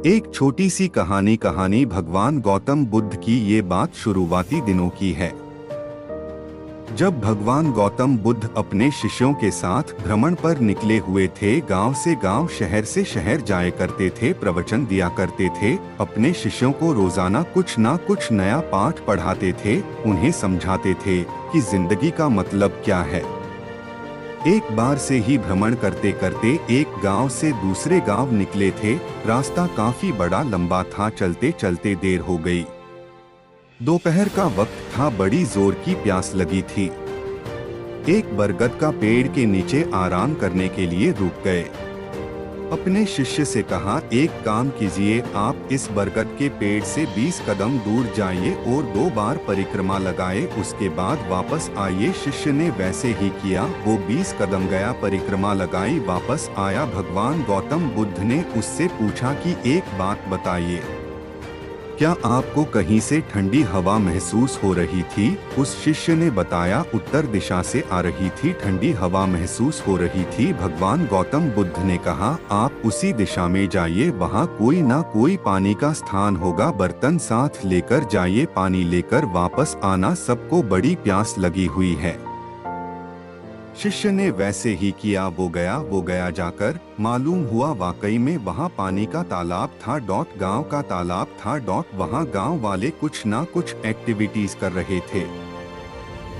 एक छोटी सी कहानी भगवान गौतम बुद्ध की ये बात शुरुआती दिनों की है, जब भगवान गौतम बुद्ध अपने शिष्यों के साथ भ्रमण पर निकले हुए थे। गांव से गांव, शहर से शहर जाया करते थे, प्रवचन दिया करते थे, अपने शिष्यों को रोजाना कुछ ना कुछ नया पाठ पढ़ाते थे, उन्हें समझाते थे कि जिंदगी का मतलब क्या है। एक बार से ही भ्रमण करते करते एक गांव से दूसरे गांव निकले थे। रास्ता काफी बड़ा लंबा था, चलते चलते देर हो गई। दोपहर का वक्त था, बड़ी जोर की प्यास लगी थी। एक बरगद का पेड़ के नीचे आराम करने के लिए रुक गए। अपने शिष्य से कहा, एक काम कीजिए, आप इस बरगद के पेड़ से 20 कदम दूर जाइए और 2 बार परिक्रमा लगाए, उसके बाद वापस आइए। शिष्य ने वैसे ही किया, वो 20 कदम गया, परिक्रमा लगाई, वापस आया। भगवान गौतम बुद्ध ने उससे पूछा कि एक बात बताइए, क्या आपको कहीं से ठंडी हवा महसूस हो रही थी? उस शिष्य ने बताया, उत्तर दिशा से आ रही थी, ठंडी हवा महसूस हो रही थी। भगवान गौतम बुद्ध ने कहा, आप उसी दिशा में जाइए, वहाँ कोई ना कोई पानी का स्थान होगा, बर्तन साथ लेकर जाइए, पानी लेकर वापस आना, सबको बड़ी प्यास लगी हुई है। शिष्य ने वैसे ही किया, वो गया जाकर मालूम हुआ वाकई में वहाँ पानी का तालाब था। गांव का तालाब था। वहाँ गांव वाले कुछ ना कुछ एक्टिविटीज कर रहे थे।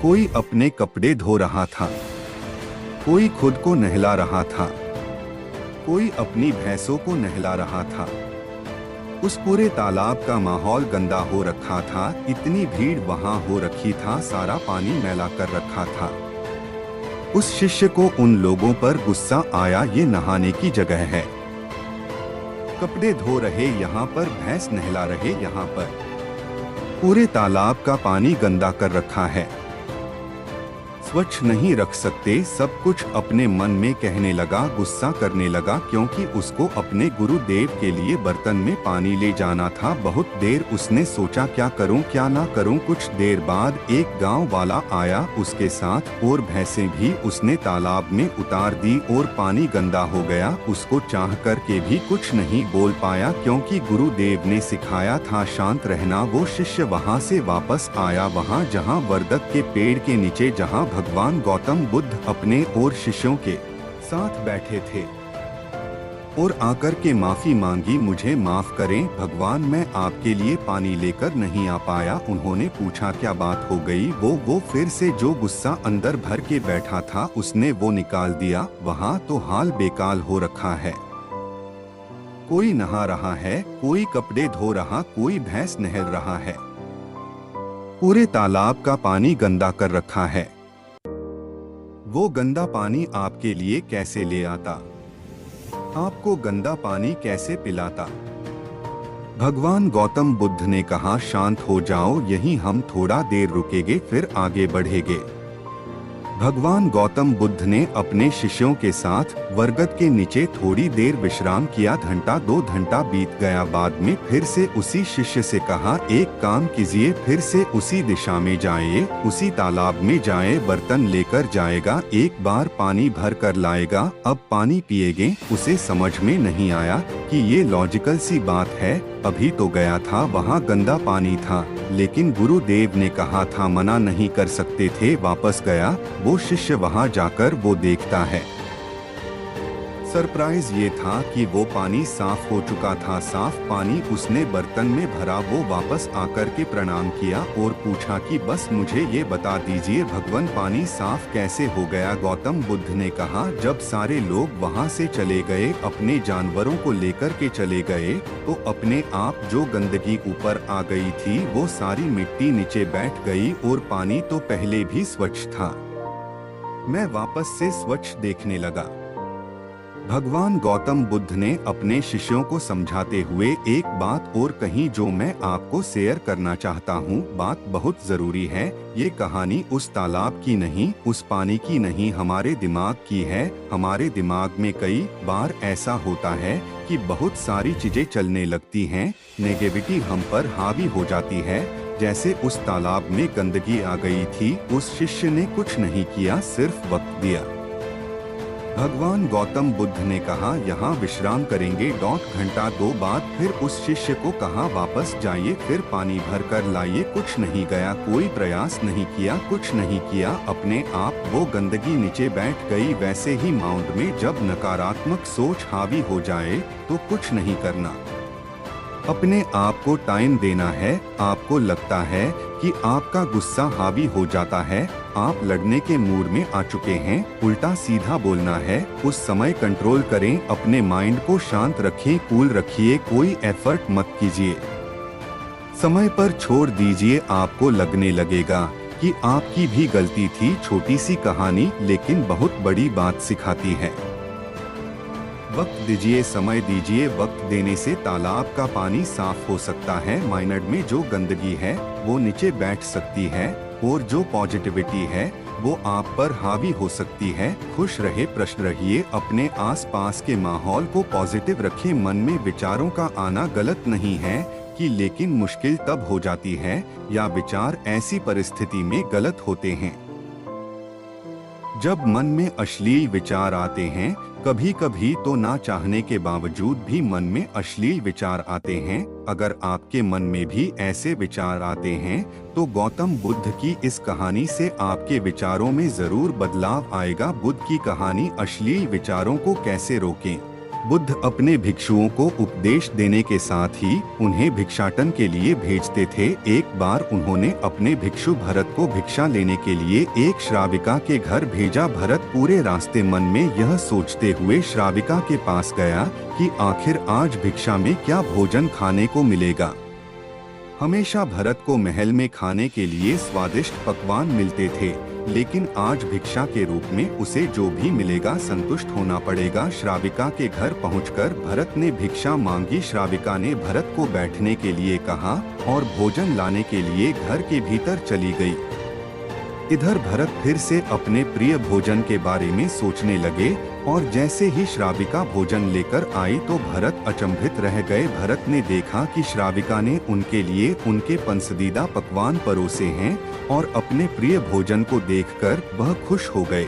कोई अपने कपड़े धो रहा था, कोई खुद को नहला रहा था, कोई अपनी भैंसों को नहला रहा था। उस पूरे तालाब का माहौल गंदा हो रखा था, इतनी भीड़ वहाँ हो रखी था, सारा पानी मैला कर रखा था। उस शिष्य को उन लोगों पर गुस्सा आया, ये नहाने की जगह है, कपड़े धो रहे यहाँ पर, भैंस नहला रहे यहाँ पर, पूरे तालाब का पानी गंदा कर रखा है, स्वच्छ नहीं रख सकते। सब कुछ अपने मन में कहने लगा, गुस्सा करने लगा, क्योंकि उसको अपने गुरुदेव के लिए बर्तन में पानी ले जाना था। बहुत देर उसने सोचा, क्या करूं क्या ना करूं। कुछ देर बाद एक गांव वाला आया, उसके साथ और भैंसें भी उसने तालाब में उतार दी और पानी गंदा हो गया। उसको चाह कर के भी कुछ नहीं बोल पाया, क्योंकि गुरुदेव ने सिखाया था शांत रहना। वो शिष्य वहां से वापस आया, वहां जहां बरगद के पेड़ के नीचे, जहां भगवान गौतम बुद्ध अपने और शिष्यों के साथ बैठे थे, और आकर के माफी मांगी, मुझे माफ करें भगवान, मैं आपके लिए पानी लेकर नहीं आ पाया। उन्होंने पूछा, क्या बात हो गई? वो फिर से जो गुस्सा अंदर भर के बैठा था उसने वो निकाल दिया। वहाँ तो हाल बेकाल हो रखा है, कोई नहा रहा है, कोई कपड़े धो रहा, कोई भैंस नहल रहा है, पूरे तालाब का पानी गंदा कर रखा है। वो गंदा पानी आपके लिए कैसे ले आता? आपको गंदा पानी कैसे पिलाता? भगवान गौतम बुद्ध ने कहा, शांत हो जाओ, यहीं हम थोड़ा देर रुकेंगे, फिर आगे बढ़ेंगे। भगवान गौतम बुद्ध ने अपने शिष्यों के साथ बरगद के नीचे थोड़ी देर विश्राम किया। घंटा 2 घंटा बीत गया। बाद में फिर से उसी शिष्य से कहा, एक काम कीजिए, फिर से उसी दिशा में जाइए, उसी तालाब में जाए, बर्तन लेकर जाएगा, एक बार पानी भर कर लाएगा, अब पानी पिएगे। उसे समझ में नहीं आया कि ये लॉजिकल सी बात है, अभी तो गया था, वहाँ गंदा पानी था, लेकिन गुरुदेव ने कहा था, मना नहीं कर सकते थे। वापस गया। वो शिष्य वहाँ जाकर वो देखता है, सरप्राइज ये था कि वो पानी साफ हो चुका था। साफ पानी उसने बर्तन में भरा। वो वापस आकर के प्रणाम किया और पूछा कि बस मुझे ये बता दीजिए भगवान, पानी साफ कैसे हो गया? गौतम बुद्ध ने कहा, जब सारे लोग वहाँ से चले गए, अपने जानवरों को लेकर के चले गए, तो अपने आप जो गंदगी ऊपर आ गई थी वो सारी मिट्टी नीचे बैठ गई और पानी तो पहले भी स्वच्छ था। मैं वापस से स्वच्छ देखने लगा। भगवान गौतम बुद्ध ने अपने शिष्यों को समझाते हुए एक बात और कही, जो मैं आपको शेयर करना चाहता हूँ। बात बहुत जरूरी है। ये कहानी उस तालाब की नहीं, उस पानी की नहीं, हमारे दिमाग की है। हमारे दिमाग में कई बार ऐसा होता है कि बहुत सारी चीजें चलने लगती हैं, नेगेटिविटी हम पर हावी हो जाती है। जैसे उस तालाब में गंदगी आ गई थी। उस शिष्य ने कुछ नहीं किया, सिर्फ वक्त दिया। भगवान गौतम बुद्ध ने कहा यहाँ विश्राम करेंगे। घंटा 2 बाद फिर उस शिष्य को कहा वापस जाइए, फिर पानी भर कर लाइए। कुछ नहीं गया, कोई प्रयास नहीं किया, कुछ नहीं किया, अपने आप वो गंदगी नीचे बैठ गई। वैसे ही माउंट में जब नकारात्मक सोच हावी हो जाए तो कुछ नहीं करना, अपने आप को टाइम देना है। आपको लगता है कि आपका गुस्सा हावी हो जाता है, आप लड़ने के मूड में आ चुके हैं, उल्टा सीधा बोलना है, उस समय कंट्रोल करें, अपने माइंड को शांत रखें, कूल रखिए, कोई एफर्ट मत कीजिए, समय पर छोड़ दीजिए। आपको लगने लगेगा कि आपकी भी गलती थी। छोटी सी कहानी लेकिन बहुत बड़ी बात सिखाती है। वक्त दीजिए, समय दीजिए। वक्त देने से तालाब का पानी साफ हो सकता है। माइंड में जो गंदगी है वो नीचे बैठ सकती है और जो पॉजिटिविटी है वो आप पर हावी हो सकती है। खुश रहे, प्रश्न रहिए, अपने आसपास के माहौल को पॉजिटिव रखें। मन में विचारों का आना गलत नहीं है कि लेकिन मुश्किल तब हो जाती है या विचार ऐसी परिस्थिति में गलत होते हैं जब मन में अश्लील विचार आते हैं। कभी कभी तो ना चाहने के बावजूद भी मन में अश्लील विचार आते हैं। अगर आपके मन में भी ऐसे विचार आते हैं तो गौतम बुद्ध की इस कहानी से आपके विचारों में जरूर बदलाव आएगा। बुद्ध की कहानी अश्लील विचारों को कैसे रोकें। बुद्ध अपने भिक्षुओं को उपदेश देने के साथ ही उन्हें भिक्षाटन के लिए भेजते थे। एक बार उन्होंने अपने भिक्षु भरत को भिक्षा लेने के लिए एक श्राविका के घर भेजा। भरत पूरे रास्ते मन में यह सोचते हुए श्राविका के पास गया कि आखिर आज भिक्षा में क्या भोजन खाने को मिलेगा। हमेशा भरत को महल में खाने के लिए स्वादिष्ट पकवान मिलते थे, लेकिन आज भिक्षा के रूप में उसे जो भी मिलेगा संतुष्ट होना पड़ेगा। श्राविका के घर पहुंचकर भरत ने भिक्षा मांगी। श्राविका ने भरत को बैठने के लिए कहा और भोजन लाने के लिए घर के भीतर चली गई। इधर भरत फिर से अपने प्रिय भोजन के बारे में सोचने लगे और जैसे ही श्राविका भोजन लेकर आई तो भरत अचंभित रह गए। भरत ने देखा कि श्राविका ने उनके लिए उनके पसंदीदा पकवान परोसे हैं और अपने प्रिय भोजन को देखकर वह खुश हो गए।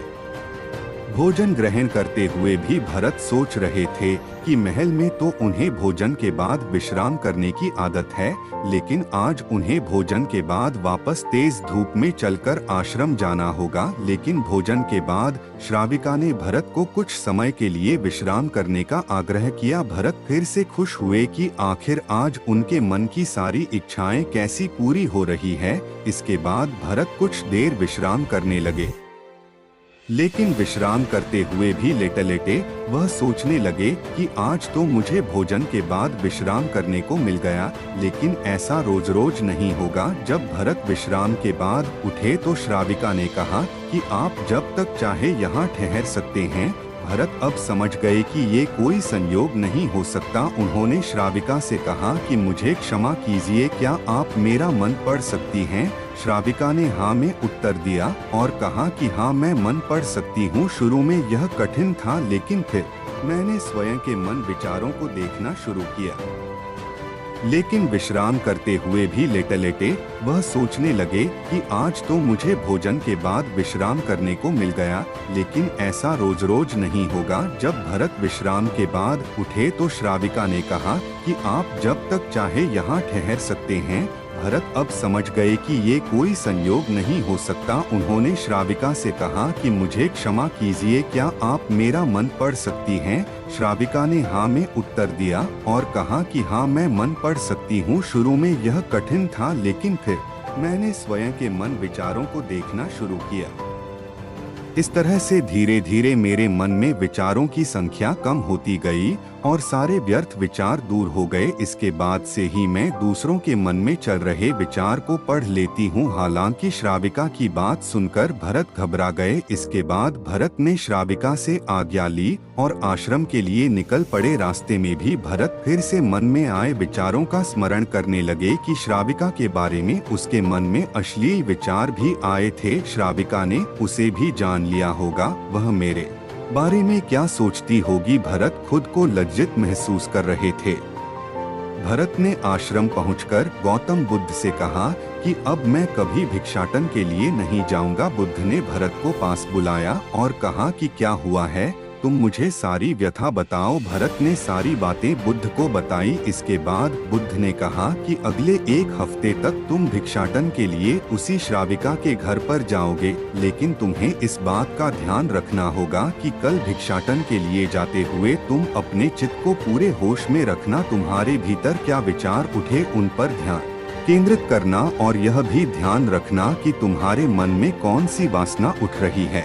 भोजन ग्रहण करते हुए भी भरत सोच रहे थे कि महल में तो उन्हें भोजन के बाद विश्राम करने की आदत है, लेकिन आज उन्हें भोजन के बाद वापस तेज धूप में चलकर आश्रम जाना होगा। लेकिन भोजन के बाद श्राविका ने भरत को कुछ समय के लिए विश्राम करने का आग्रह किया। भरत फिर से खुश हुए कि आखिर आज उनके मन की सारी इच्छाएं कैसी पूरी हो रही है। इसके बाद भरत कुछ देर विश्राम करने लगे, लेकिन विश्राम करते हुए भी लेटे लेटे वह सोचने लगे कि आज तो मुझे भोजन के बाद विश्राम करने को मिल गया, लेकिन ऐसा रोज रोज नहीं होगा। जब भरत विश्राम के बाद उठे तो श्राविका ने कहा कि आप जब तक चाहे यहाँ ठहर सकते हैं। भरत अब समझ गए कि ये कोई संयोग नहीं हो सकता। उन्होंने श्राविका से कहा कि मुझे क्षमा कीजिए, क्या आप मेरा मन पढ़ सकती हैं? श्राविका ने हाँ में उत्तर दिया और कहा कि हाँ, मैं मन पढ़ सकती हूँ। शुरू में यह कठिन था, लेकिन फिर मैंने स्वयं के मन विचारों को देखना शुरू किया। लेकिन विश्राम करते हुए भी लेटे लेटे वह सोचने लगे कि आज तो मुझे भोजन के बाद विश्राम करने को मिल गया, लेकिन ऐसा रोज रोज नहीं होगा। जब भरत विश्राम के बाद उठे तो श्राविका ने कहा कि आप जब तक चाहे यहाँ ठहर सकते हैं। भरत अब समझ गए कि ये कोई संयोग नहीं हो सकता। उन्होंने श्राविका से कहा कि मुझे क्षमा कीजिए, क्या आप मेरा मन पढ़ सकती हैं? श्राविका ने हाँ में उत्तर दिया और कहा कि हाँ, मैं मन पढ़ सकती हूँ। शुरू में यह कठिन था, लेकिन फिर मैंने स्वयं के मन विचारों को देखना शुरू किया। इस तरह से धीरे धीरे मेरे मन में विचारों की संख्या कम होती गई और सारे व्यर्थ विचार दूर हो गए। इसके बाद से ही मैं दूसरों के मन में चल रहे विचार को पढ़ लेती हूँ। हालांकि श्राविका की बात सुनकर भरत घबरा गए। इसके बाद भरत ने श्राविका से आज्ञा ली और आश्रम के लिए निकल पड़े। रास्ते में भी भरत फिर से मन में आए विचारों का स्मरण करने लगे कि श्राविका के बारे में उसके मन में अश्लील विचार भी आए थे। श्राविका ने उसे भी जान लिया होगा, वह मेरे बारे में क्या सोचती होगी। भरत खुद को लज्जित महसूस कर रहे थे। भरत ने आश्रम पहुंचकर गौतम बुद्ध से कहा कि अब मैं कभी भिक्षाटन के लिए नहीं जाऊंगा। बुद्ध ने भरत को पास बुलाया और कहा कि क्या हुआ है, तुम मुझे सारी व्यथा बताओ। भरत ने सारी बातें बुद्ध को बताई। इसके बाद बुद्ध ने कहा कि अगले 1 हफ्ते तक तुम भिक्षाटन के लिए उसी श्राविका के घर पर जाओगे, लेकिन तुम्हें इस बात का ध्यान रखना होगा कि कल भिक्षाटन के लिए जाते हुए तुम अपने चित्त को पूरे होश में रखना। तुम्हारे भीतर क्या विचार उठे उन पर ध्यान केंद्रित करना, और यह भी ध्यान रखना कि तुम्हारे मन में कौन सी वासना उठ रही है।